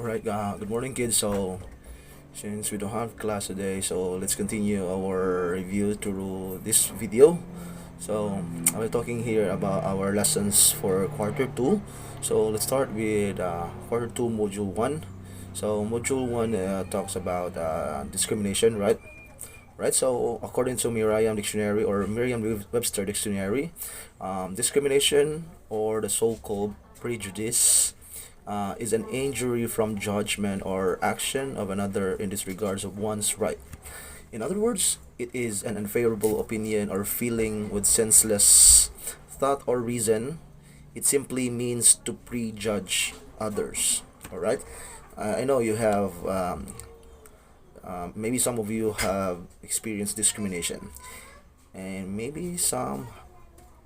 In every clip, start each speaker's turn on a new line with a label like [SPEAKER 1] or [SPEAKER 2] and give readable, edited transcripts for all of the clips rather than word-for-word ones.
[SPEAKER 1] Alright, good morning, kids. So, since we don't have class today, so let's continue our review through this video. So, I'll be talking here about our lessons for quarter 2. So, let's start with quarter 2, module 1. So, module 1 talks about discrimination, right? Right, so according to Merriam Dictionary or Merriam-Webster Dictionary, discrimination or the so-called prejudice is an injury from judgment or action of another in disregards of one's right. In other words, it is an unfavorable opinion or feeling with senseless thought or reason. It simply means to prejudge others. All right. I know you have maybe some of you have experienced discrimination, and maybe some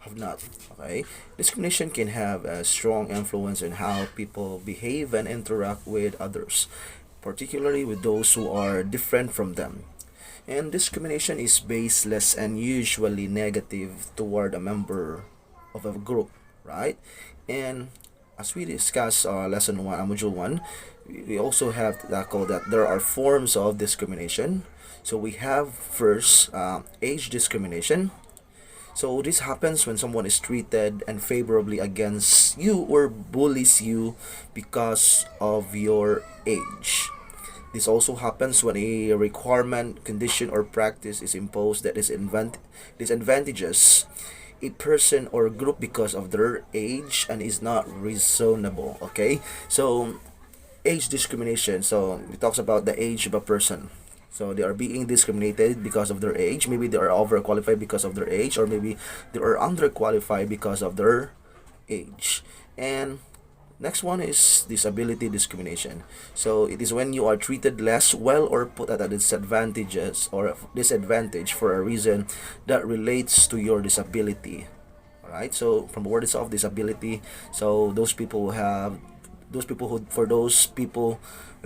[SPEAKER 1] have not. Okay, discrimination can have a strong influence in how people behave and interact with others, particularly with those who are different from them. And discrimination is baseless and usually negative toward a member of a group, right? And as we discuss lesson 1, module 1, we also have to tackle that there are forms of discrimination. So we have first age discrimination. So this happens when someone is treated unfavorably against you or bullies you because of your age. This also happens when a requirement, condition, or practice is imposed that disadvantages a person or group because of their age and is not reasonable. Okay, so age discrimination. So it talks about the age of a person. So they are being discriminated because of their age. Maybe they are overqualified because of their age, or maybe they are underqualified because of their age. And next one is disability discrimination. So it is when you are treated less well or put at a disadvantage for a reason that relates to your disability. Alright, so from the word itself, disability. So those people who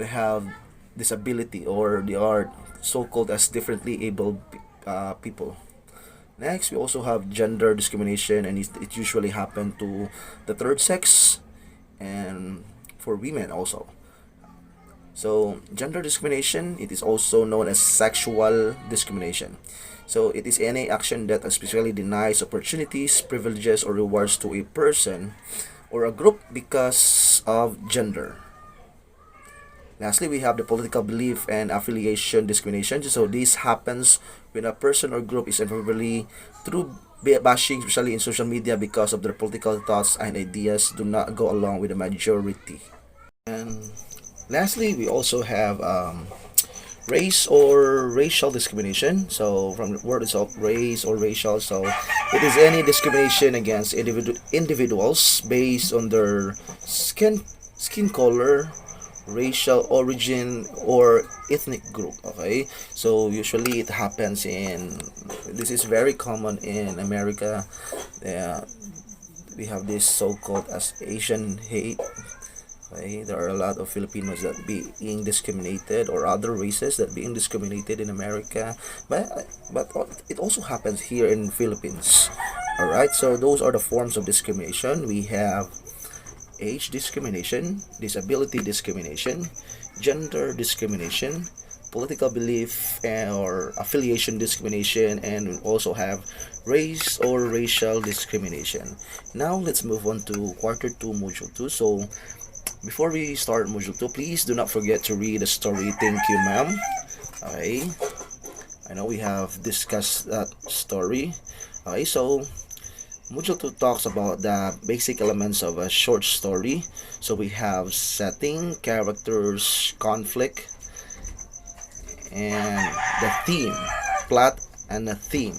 [SPEAKER 1] have disability, or they are so-called as differently able people. Next, we also have gender discrimination, and it usually happen to the third sex and for women also. So gender discrimination, it is also known as sexual discrimination. So it is any action that especially denies opportunities, privileges, or rewards to a person or a group because of gender. Lastly, we have the political belief and affiliation discrimination. So this happens when a person or group is unfavorably through bashing, especially in social media, because of their political thoughts and ideas do not go along with the majority. And lastly, we also have race or racial discrimination. So from the word itself, race or racial. So it is any discrimination against individuals based on their skin color, racial origin, or ethnic group. Okay, so usually it happens in, this is very common in America. uh, we have this so-called as Asian hate. Okay, there are a lot of Filipinos that being discriminated, or other races that being discriminated in America, but it also happens here in Philippines. All right, so those are the forms of discrimination. We have age discrimination, disability discrimination, gender discrimination, political belief or affiliation discrimination, and we also have race or racial discrimination. Now let's move on to quarter 2, module 2. So before we start module 2, please do not forget to read the story. Thank you, ma'am. Okay, I know we have discussed that story. Okay, so module 2 talks about the basic elements of a short story. So we have setting, characters, conflict, and the theme, plot, and the theme.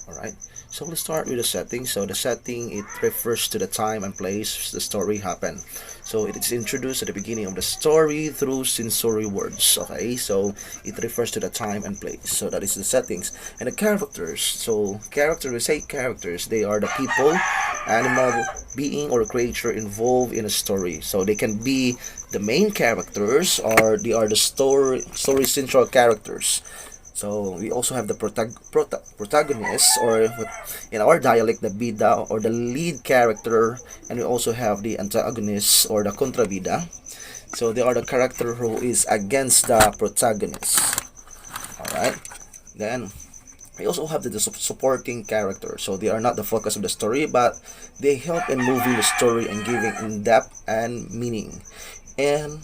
[SPEAKER 1] Alright, so let's start with the setting. So the setting, it refers to the time and place the story happened. So it is introduced at the beginning of the story through sensory words. Okay, so it refers to the time and place. So that is the settings. And the characters. So characters, we say characters, they are the people, animal, being, or creature involved in a story. So they can be the main characters, or they are the story central characters. So we also have the protagonist, or in our dialect, the bida or the lead character, and we also have the antagonist or the contrabida. So they are the character who is against the protagonist. All right. Then we also have the supporting character. So they are not the focus of the story, but they help in moving the story and giving in depth and meaning. And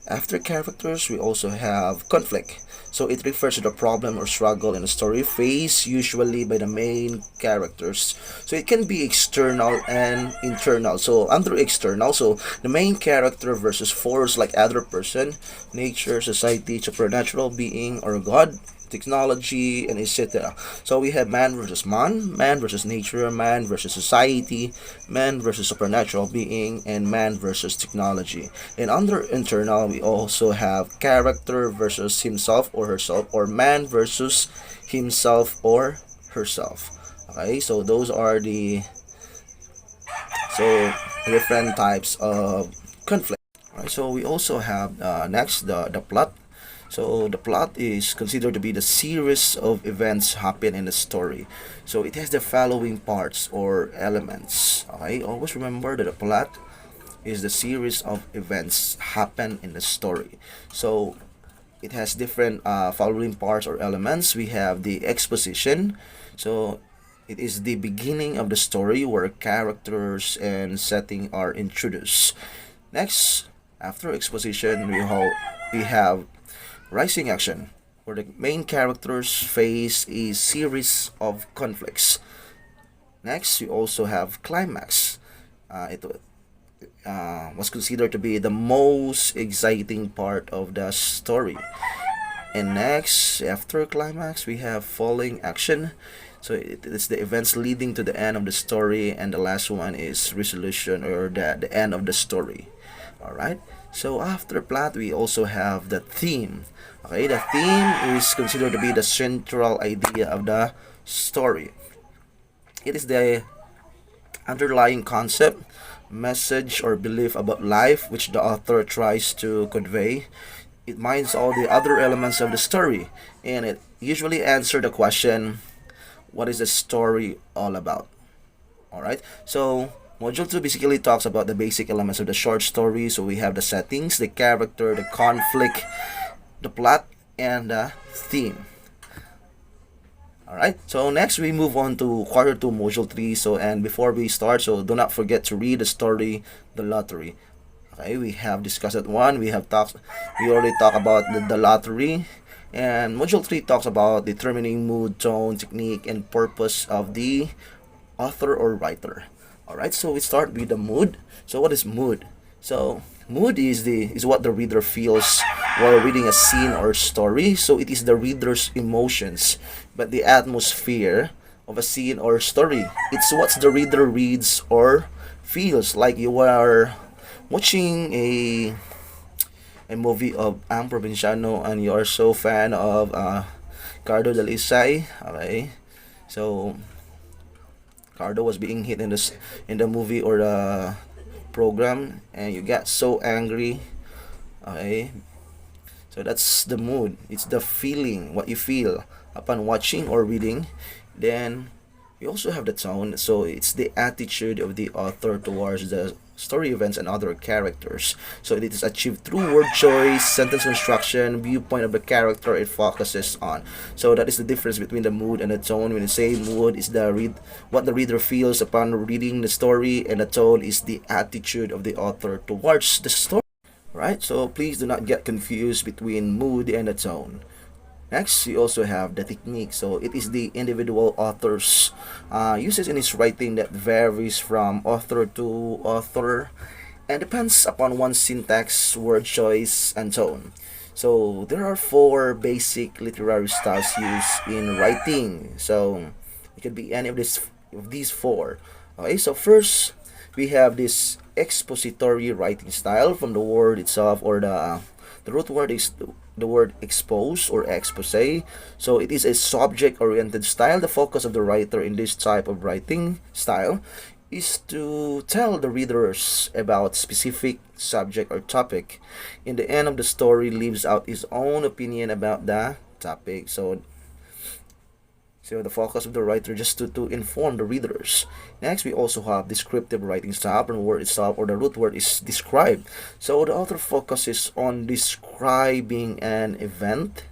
[SPEAKER 1] after characters, we also have conflict. So it refers to the problem or struggle in a story faced usually by the main characters. So it can be external and internal. So under external, so the main character versus force like other person, nature, society, supernatural being, or God, technology, and etc. So we have man versus man versus nature, man versus society, man versus supernatural being, and man versus technology. And under internal, we also have character versus himself or herself, or man versus himself or herself. Okay, so those are the so different types of conflict. Right, so we also have next the plot. So the plot is considered to be the series of events happen in the story. So it has the following parts or elements. Okay, always remember that the plot is the series of events happen in the story. So it has different following parts or elements. We have the exposition. So it is the beginning of the story where characters and setting are introduced. Next, after exposition, we have rising action, where the main characters face a series of conflicts. Next, we also have climax. It was considered to be the most exciting part of the story. And next, after climax, we have falling action. So it's the events leading to the end of the story, and the last one is resolution or the end of the story. All right. So after plot, we also have the theme. Okay, the theme is considered to be the central idea of the story. It is the underlying concept, message, or belief about life which the author tries to convey. It minds all the other elements of the story, and it usually answers the question, what is the story all about? All right. So Module 2 basically talks about the basic elements of the short story. So we have the settings, the character, the conflict, the plot, and the theme. Alright, so next we move on to quarter 2 module 3. So and before we start, so do not forget to read the story, the lottery. Okay, we have discussed that one. We already talked about the lottery. And module 3 talks about determining mood, tone, technique, and purpose of the author or writer. Alright, so we start with the mood. So what is mood? So mood is what the reader feels while reading a scene or story. So it is the reader's emotions, but the atmosphere of a scene or story. It's what the reader reads or feels like you are watching a movie of Ang Provinciano and you are so fan of Cardo Dalisay. Okay, so Cardo was being hit in the movie or the program, and you get so angry. Okay, so that's the mood. It's the feeling, what you feel upon watching or reading. Then we also have the tone. So it's the attitude of the author towards the story events and other characters. So it is achieved through word choice, sentence construction, viewpoint of the character it focuses on. So that is the difference between the mood and the tone. When you say mood is what the reader feels upon reading the story, and the tone is the attitude of the author towards the story. Right? So please do not get confused between mood and the tone. Next, we also have the technique. So it is the individual author's uses in his writing that varies from author to author and depends upon one's syntax, word choice, and tone. So there are four basic literary styles used in writing. So it could be any of these four. Okay, so first we have this expository writing style from the word itself, or the root word is the word expose or expose. So it is a subject-oriented style. The focus of the writer in this type of writing style is to tell the readers about specific subject or topic. In the end of the story, leaves out his own opinion about the topic. So So the focus of the writer just to inform the readers. Next, we also have descriptive writing style, and word itself or the root word is describe. So the author focuses on describing an event,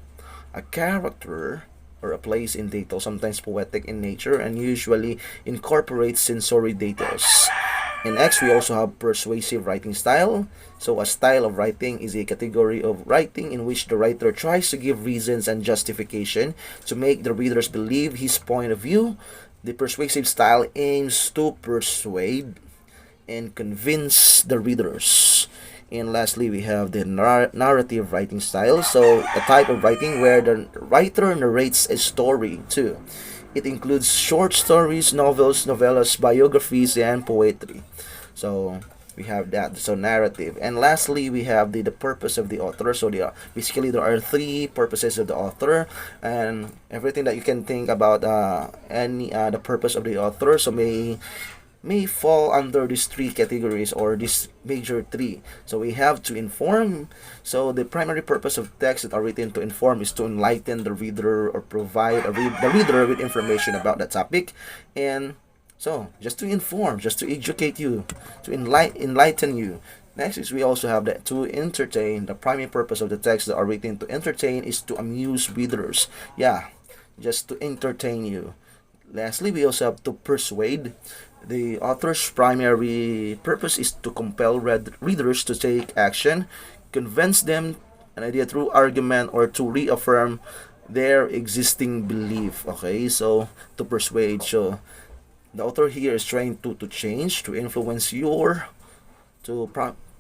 [SPEAKER 1] a character, or a place in detail, sometimes poetic in nature, and usually incorporates sensory details. And next, we also have persuasive writing style. So, a style of writing is a category of writing in which the writer tries to give reasons and justification to make the readers believe his point of view. The persuasive style aims to persuade and convince the readers. And lastly, we have the narrative writing style. So, a type of writing where the writer narrates a story too. It includes short stories, novels, novellas, biographies, and poetry. So, we have that. So, narrative. And lastly, we have the purpose of the author. So, basically, there are three purposes of the author, and everything that you can think about any the purpose of the author. So, may fall under these three categories or these major three. So we have to inform. So the primary purpose of texts that are written to inform is to enlighten the reader or provide the reader with information about the topic. And so just to inform, just to educate you, to enlighten you. Next is we also have that to entertain. The primary purpose of the texts that are written to entertain is to amuse readers. Yeah, just to entertain you. Lastly, we also have to persuade. The author's primary purpose is to compel readers to take action, convince them an idea through argument, or to reaffirm their existing belief. Okay, so to persuade. So the author here is trying to change, to influence your,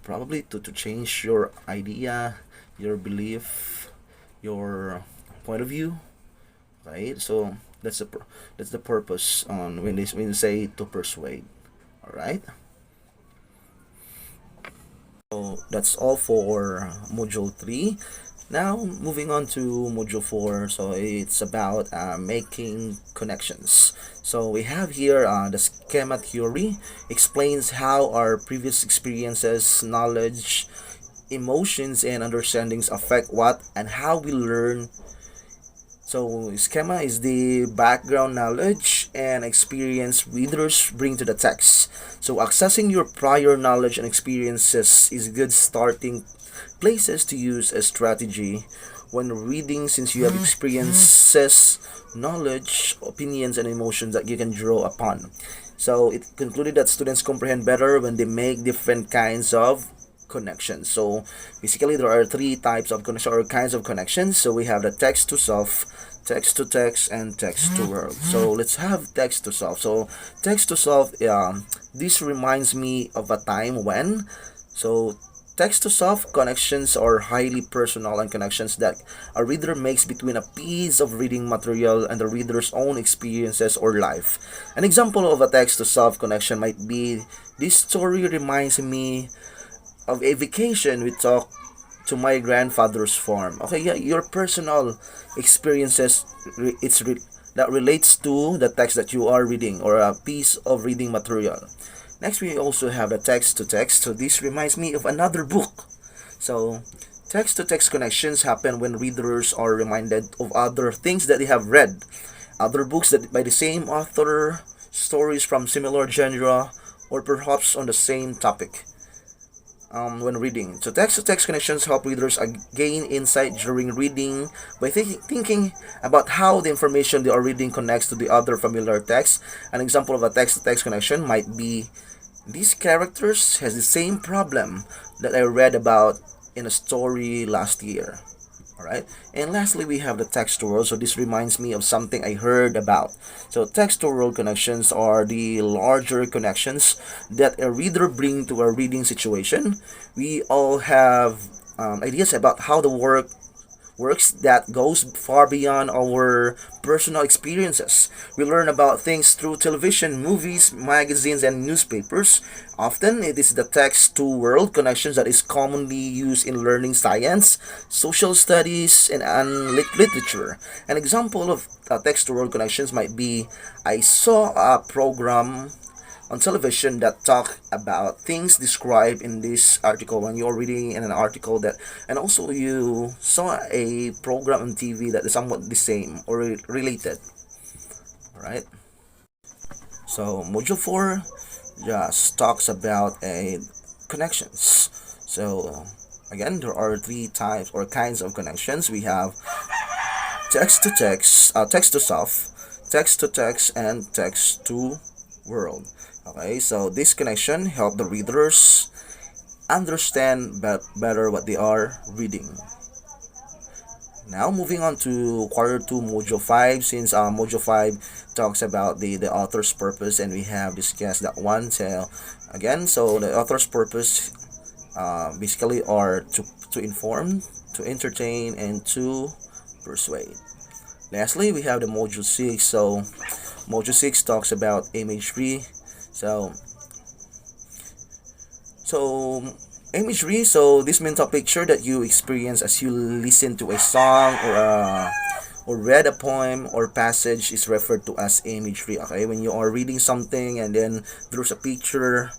[SPEAKER 1] probably to change your idea, your belief, your point of view, right? So that's the purpose on when they say to persuade. All right. So that's all for module 3. Now moving on to module 4. So it's about making connections. So we have here the schema theory explains how our previous experiences, knowledge, emotions, and understandings affect what and how we learn. So, schema is the background knowledge and experience readers bring to the text. So, accessing your prior knowledge and experiences is good starting places to use a strategy when reading, since you have experiences, knowledge, opinions, and emotions that you can draw upon. So, it concluded that students comprehend better when they make different kinds of connections. So basically there are three types of connection or kinds of connections. So we have the text to self, text to text, and text to world. So let's have text to self. So text to self, this reminds me of a time when, so text to self connections are highly personal and connections that a reader makes between a piece of reading material and the reader's own experiences or life. An example of a text to self connection might be, this story reminds me of a vacation we took to my grandfather's farm. Okay, yeah, your personal experiences, that relates to the text that you are reading or a piece of reading material. Next, we also have the text to text. So this reminds me of another book. So text to text connections happen when readers are reminded of other things that they have read, other books that by the same author, stories from similar genre, or perhaps on the same topic. When reading. So text-to-text connections help readers gain insight during reading by thinking about how the information they are reading connects to the other familiar text. An example of a text-to-text connection might be, these characters has the same problem that I read about in a story last year. Alright, and lastly we have the text to world. So this reminds me of something I heard about. So text to world connections are the larger connections that a reader bring to a reading situation. We all have ideas about how the works that goes far beyond our personal experiences. We learn about things through television, movies, magazines, and newspapers. Often, it is the text-to-world connections that is commonly used in learning science, social studies, and literature. An example of text-to-world connections might be, I saw a program on television that talk about things described in this article when you're reading in an article that, and also you saw a program on TV that is somewhat the same or related. Alright? So module 4 just talks about a connections. So again, there are three types or kinds of connections. We have text to text, text to self, text to text, and text to world. Okay, so this connection help the readers understand better what they are reading. Now moving on to quarter 2 module 5, since module 5 talks about the author's purpose, and we have discussed that one. So again, so the author's purpose basically are to inform, to entertain, and to persuade. Lastly, we have the module 6. So module 6 talks about imagery. So so imagery, so this mental picture that you experience as you listen to a song or read a poem or passage is referred to as imagery. Okay, when you are reading something and then there's a picture,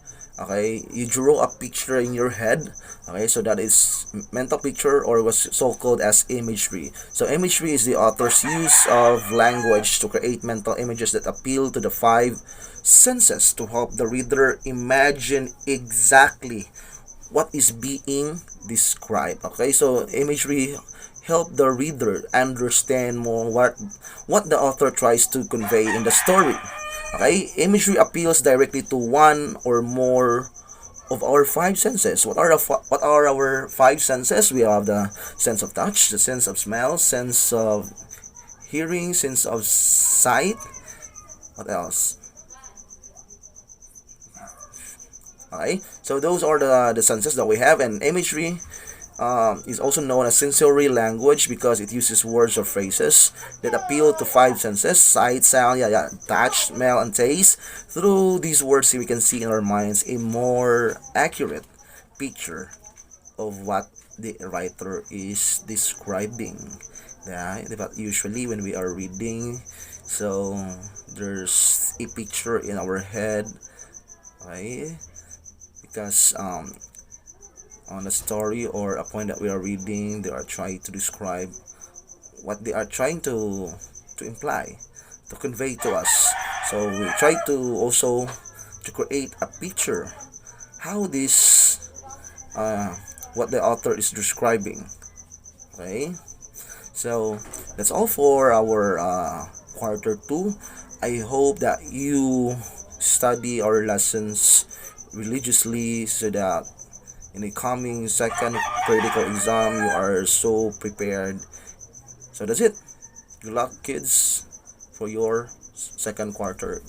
[SPEAKER 1] okay, you draw a picture in your head. Okay, so that is mental picture, or was so called as imagery. So imagery is the author's use of language to create mental images that appeal to the five senses to help the reader imagine exactly what is being described. Okay, so imagery help the reader understand more what the author tries to convey in the story. Okay, imagery appeals directly to one or more of our five senses. What are our five senses? We have the sense of touch, the sense of smell, sense of hearing, sense of sight. What else? Okay, so those are the senses that we have, and imagery is also known as sensory language because it uses words or phrases that appeal to five senses: sight, sound, touch, smell, and taste. Through these words, we can see in our minds a more accurate picture of what the writer is describing. Yeah, but usually when we are reading, so there's a picture in our head, right? Because on a story or a point that we are reading, they are trying to describe what they are trying to imply, to convey to us. So we try to also to create a picture how this what the author is describing. Okay, so that's all for our quarter 2. I hope that you study our lessons religiously so that in the coming second critical exam you are so prepared. So that's it. Good luck, kids, for your second quarter.